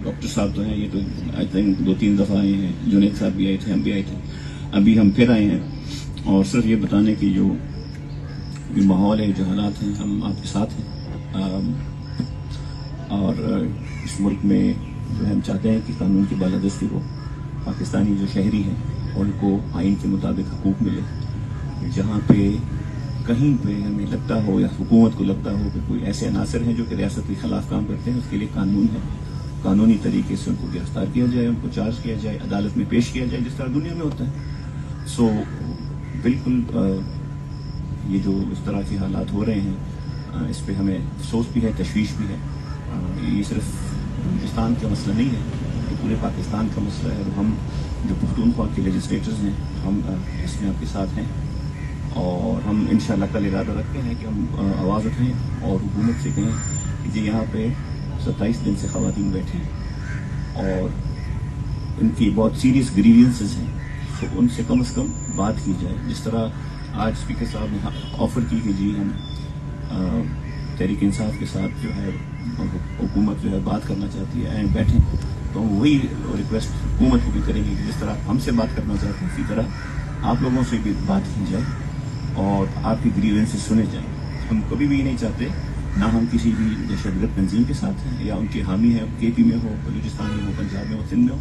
Doctor साहब तो हैं, ये तो आई थिंक 2-3 दफ़ा आए हैं, जुनैद साहब भी आए थे, हम भी आए थे, अभी हम फिर आए हैं, और सिर्फ ये बताने की जो माहौल है, जो हालात हैं, हम आपके साथ हैं। और इस मुल्क में जो है हम चाहते हैं कि कानून की बालादस्ती हो, पाकिस्तानी जो शहरी हैं उनको आइन के मुताबिक हकूक़ मिले। जहाँ पे कहीं पे हमें लगता हो या हुकूमत को लगता हो कि कोई ऐसे अनासर हैं जो कि रियासत के खिलाफ काम करते हैं, उसके लिए कानून है, कानूनी तरीके से उनको गिरफ्तार किया जाए, उनको चार्ज किया जाए, अदालत में पेश किया जाए, जिस तरह दुनिया में होता है। सो बिल्कुल ये जो इस तरह के हालात हो रहे हैं, इस पर हमें अफसोस भी है, तशवीश भी है। ये सिर्फ बलूचिस्तान का मसला नहीं है, ये पूरे पाकिस्तान का मसला है, और हम जो पख्तूनख्वा के लेजिस्लेटर्स हैं, हम इसमें आपके साथ हैं, और हम इंशाल्लाह कल इरादा रखते हैं कि हम आवाज़ उठाएं और हुकूमत से कहें कि जी यहाँ पे 27 दिन से ख़वातीन बैठे हैं और इनकी बहुत सीरियस ग्रीवियंसेस हैं, तो उनसे कम से कम बात की जाए। जिस तरह आज स्पीकर साहब ने ऑफ़र की कि जी हम तहरीक इंसाफ के साथ जो है हुकूमत जो है बात करना चाहती है, बैठें, तो हम वही रिक्वेस्ट हुकूमत को भी करेंगे कि जिस तरह हमसे बात करना चाहते हैं, इसी तरह आप लोगों से भी बात की जाए और आपकी ग्रीवेंसेस सुने जाएं। हम कभी भी नहीं चाहते, ना हम किसी भी दहशतगर्द तंजीम के साथ हैं या उनके हामी हैं, केपी में हो, बलूचिस्तान में हो, पंजाब में हो, सिंध में हो,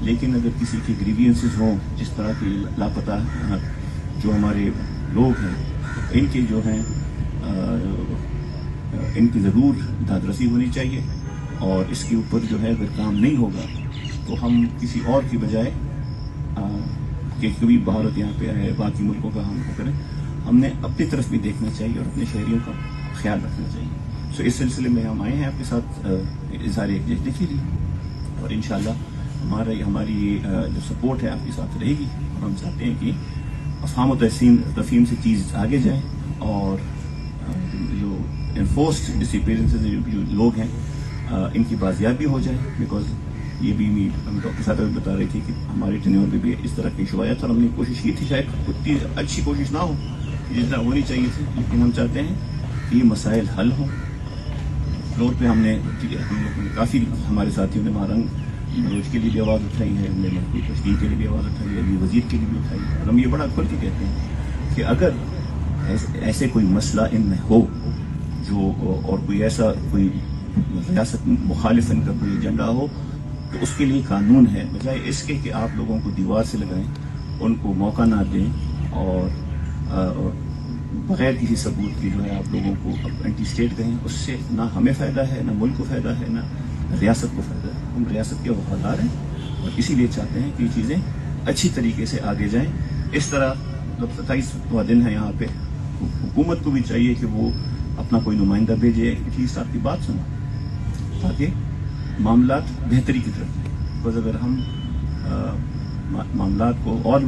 लेकिन अगर किसी की ग्रीवियंसेस हों, जिस तरह की लापता जो हमारे लोग हैं, इनके जो हैं इनकी ज़रूर दादरसी होनी चाहिए, और इसके ऊपर जो है अगर काम नहीं होगा तो हम किसी और की बजाय कि कभी भारत यहाँ पे आए, बाकी मुल्कों का हम करें, हमने अपनी तरफ भी देखना चाहिए और अपने शहरियों का ख्याल रखना चाहिए। सो इस सिलसिले में हम आए हैं आपके साथ इज़हार यकजहती के लिए, और इंशाल्लाह हमारी जो सपोर्ट है आपके साथ रहेगी, और हम चाहते हैं कि अफ़हाम और तफ़हीम से चीज़ आगे जाए, और जो एनफोर्स्ड डिसअपीयरेंसेस जो लोग हैं इनकी बाजियाबी हो जाए। बिकॉज ये भी हम डॉक्टर साहब भी बता रहे थे कि हमारे टेन्योर में भी इस तरह के इशू आया था, और हमने कोशिश की थी, शायद उतनी अच्छी कोशिश ना हो जितना होनी चाहिए थी, लेकिन हम चाहते हैं कि ये मसाइल हल हों। फ्लोर पे हम लोगों ने काफ़ी, हमारे साथियों ने महारंग बलोच के लिए भी आवाज़ उठाई है, हमने महफूज तशकील के लिए भी आवाज़ उठाई है, अली वज़ीर के लिए भी उठाई है, और हम ये बड़ा खुल के कहते हैं कि अगर ऐसे कोई मसला इनमें हो जो, और कोई ऐसा कोई रियासत मुखालिफ इनका कोई एजेंडा हो, तो उसके लिए कानून है, बजाय इसके कि आप लोगों को दीवार से लगाएं, उनको मौका ना दें, और बग़ैर किसी सबूत के जो है आप लोगों को एंटी स्टेट कहें। उससे ना हमें फ़ायदा है, ना मुल्क को फ़ायदा है, ना रियासत को फ़ायदा है। हम रियासत के वफ़ादार हैं और इसीलिए चाहते हैं कि ये चीज़ें अच्छी तरीके से आगे जाएँ। इस तरह जब 27वां दिन है यहाँ पे, हुकूमत को भी चाहिए कि वो अपना कोई नुमाइंदा भेजे, एटलीस्ट आपकी बात सुना, ताकि मामलात बेहतरी की तरफ जाए। बिकॉज अगर हम मामलात को और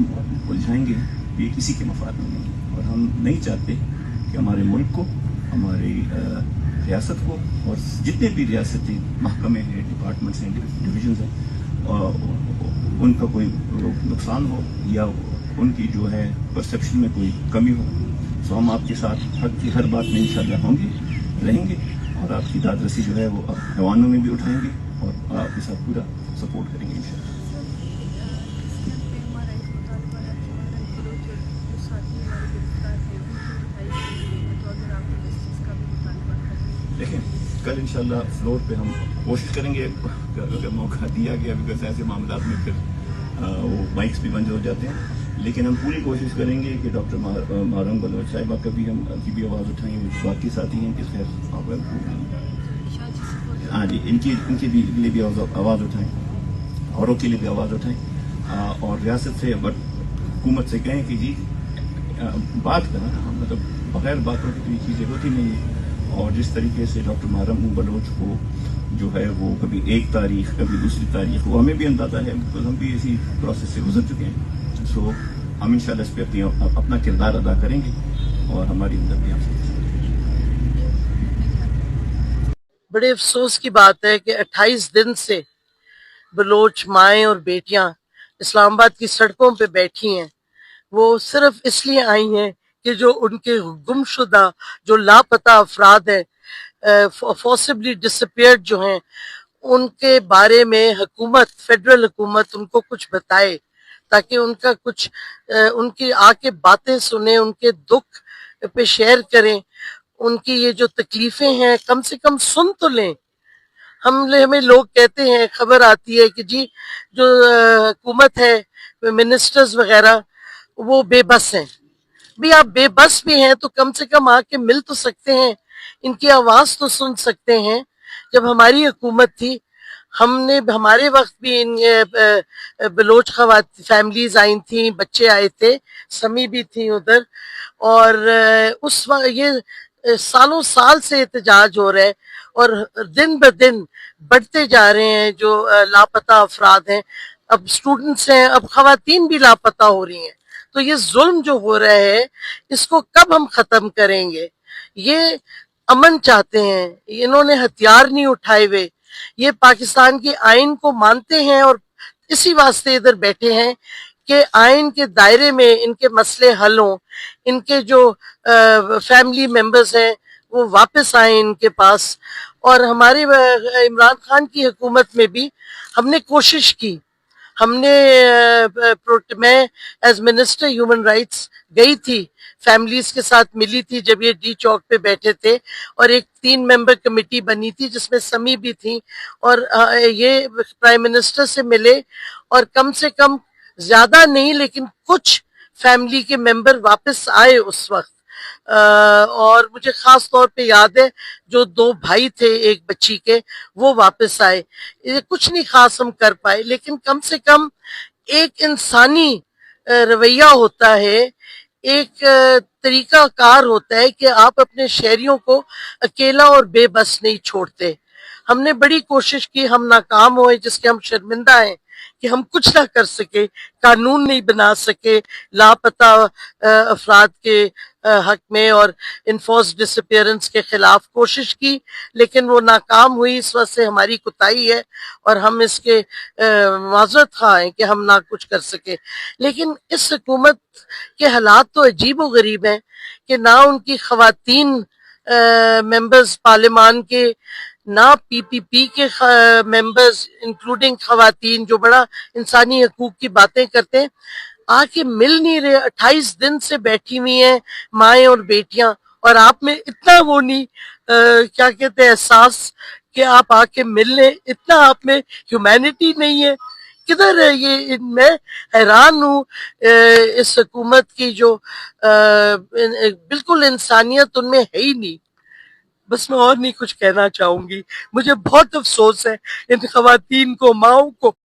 उलझाएंगे, ये किसी के मफाद में नहीं है, और हम नहीं चाहते कि हमारे मुल्क को, हमारी रियासत को, और जितने भी रियासती महकमे हैं, डिपार्टमेंट्स हैं, डिवीजन हैं, उनका कोई नुकसान हो या उनकी जो है परसेप्शन में कोई कमी हो। तो हम आपके साथ हर बात में इंशाल्लाह होंगे, रहेंगे, और आपकी दादरसी जो है वो ऐवानों में भी उठाएंगे, और आपके साथ पूरा सपोर्ट करेंगे इंशाल्लाह। देखें, कल इंशाल्लाह फ्लोर पे हम कोशिश करेंगे, अगर मौका दिया गया, बिकॉज ऐसे मामला में फिर वो माइक्स भी बंद हो जाते हैं, लेकिन हम पूरी कोशिश करेंगे कि डॉक्टर महारंग बलोच साहिबा का भी हम की भी आवाज़ उठाएंगे, बाकी साथी हैं कि खैर हाँ जी, इनके भी लिए भी आवाज़ उठाएं, औरों के लिए भी आवाज़ उठाएं, और रियासत से हुकूमत से कहें कि जी बात करें, मतलब बग़ैर बातों की तो ये चीज़ें होती नहीं है। और जिस तरीके से डॉक्टर महारंग बलोच को जो है वो कभी एक तारीख, कभी दूसरी तारीख, वो हमें भी अंदाज़ा है, बिकॉज हम भी इसी प्रोसेस से गुजर चुके हैं। सो हम इंशाल्लाह इस पर अपना किरदार अदा करेंगे, और हमारी हमदर्दी आपसे। बड़े अफसोस की बात है कि 28 दिन से बलोच माएँ और बेटियां इस्लामाबाद की सड़कों पे बैठी हैं। वो सिर्फ इसलिए आई हैं कि जो उनके गुमशुदा, जो लापता अफराद हैं, फोर्सिबली डिसअपियर्ड जो हैं, ان کے بارے میں حکومت، فیڈرل حکومت ان کو کچھ بتائے، تاکہ ان کا کچھ ان کی آ کے باتیں سنیں، ان کے دکھ پہ شیئر کریں، ان کی یہ جو تکلیفیں ہیں کم سے کم سن تو لیں۔ ہمیں لوگ کہتے ہیں، خبر آتی ہے کہ جی جو حکومت ہے، منسٹرز وغیرہ وہ بے بس ہیں۔ بھی آپ بے بس بھی ہیں تو کم سے کم آ کے مل تو سکتے ہیں، ان کی آواز تو سن سکتے ہیں۔ جب ہماری حکومت تھی، ہمارے وقت بھی بلوچ فیملیز آئی تھیں، بچے آئے تھے، سمی بھی تھی ادھر، اور اس وقت یہ سالوں سال سے احتجاج ہو رہا ہے، اور دن بدن بڑھتے جا رہے ہیں جو لاپتہ افراد ہیں۔ اب اسٹوڈنٹس ہیں، اب خواتین بھی لاپتہ ہو رہی ہیں۔ تو یہ ظلم جو ہو رہا ہے، اس کو کب ہم ختم کریں گے؟ یہ امن چاہتے ہیں، انہوں نے ہتھیار نہیں اٹھائے ہوئے، یہ پاکستان کی آئین کو مانتے ہیں، اور اسی واسطے ادھر بیٹھے ہیں کہ آئین کے دائرے میں ان کے مسئلے حل ہوں، ان کے جو فیملی ممبرز ہیں وہ واپس آئیں ان کے پاس۔ اور ہمارے عمران خان کی حکومت میں بھی ہم نے کوشش کی، ہم نے میں ایز منسٹر ہیومن رائٹس گئی تھی، فیملیز کے ساتھ ملی تھی جب یہ ڈی چوک پہ بیٹھے تھے، اور ایک 3 ممبر کمیٹی بنی تھی جس میں سمی بھی تھی، اور یہ پرائم منسٹر سے ملے، اور کم سے کم زیادہ نہیں لیکن کچھ فیملی کے ممبر واپس آئے اس وقت۔ اور مجھے خاص طور پہ یاد ہے جو 2 بھائی تھے ایک بچی کے، وہ واپس آئے۔ یہ کچھ نہیں خاص ہم کر پائے، لیکن کم سے کم ایک انسانی رویہ ہوتا ہے، ایک طریقہ کار ہوتا ہے کہ آپ اپنے شہریوں کو اکیلا اور بے بس نہیں چھوڑتے۔ ہم نے بڑی کوشش کی، ہم ناکام ہوئے، جس کے ہم شرمندہ ہیں کہ ہم کچھ نہ کر سکے، قانون نہیں بنا سکے لاپتہ افراد کے حق میں، اور انفورس ڈس اپیئرنس کے خلاف کوشش کی، لیکن وہ ناکام ہوئی۔ اس وقت سے ہماری کوتاہی ہے، اور ہم اس کے معذرت خواہ ہیں کہ ہم نہ کچھ کر سکے۔ لیکن اس حکومت کے حالات تو عجیب و غریب ہیں کہ نہ ان کی خواتین ممبرز پارلیمان کے، نہ پی پی پی کے ممبرز انکلوڈنگ خواتین جو بڑا انسانی حقوق کی باتیں کرتے ہیں، آ کے مل نہیں رہے۔ 28 دن سے بیٹھی ہوئی ہیں مائیں اور بیٹیاں، اور آپ میں اتنا وہ نہیں کیا کہتے ہیں احساس کہ آپ آ کے مل لیں، اتنا آپ میں ہیومینٹی نہیں ہے۔ کدھر ہے یہ؟ میں حیران ہوں اس حکومت کی، جو بالکل انسانیت ان میں ہے ہی نہیں۔ بس میں اور نہیں کچھ کہنا چاہوں گی، مجھے بہت افسوس ہے ان خواتین کو، ماؤں کو۔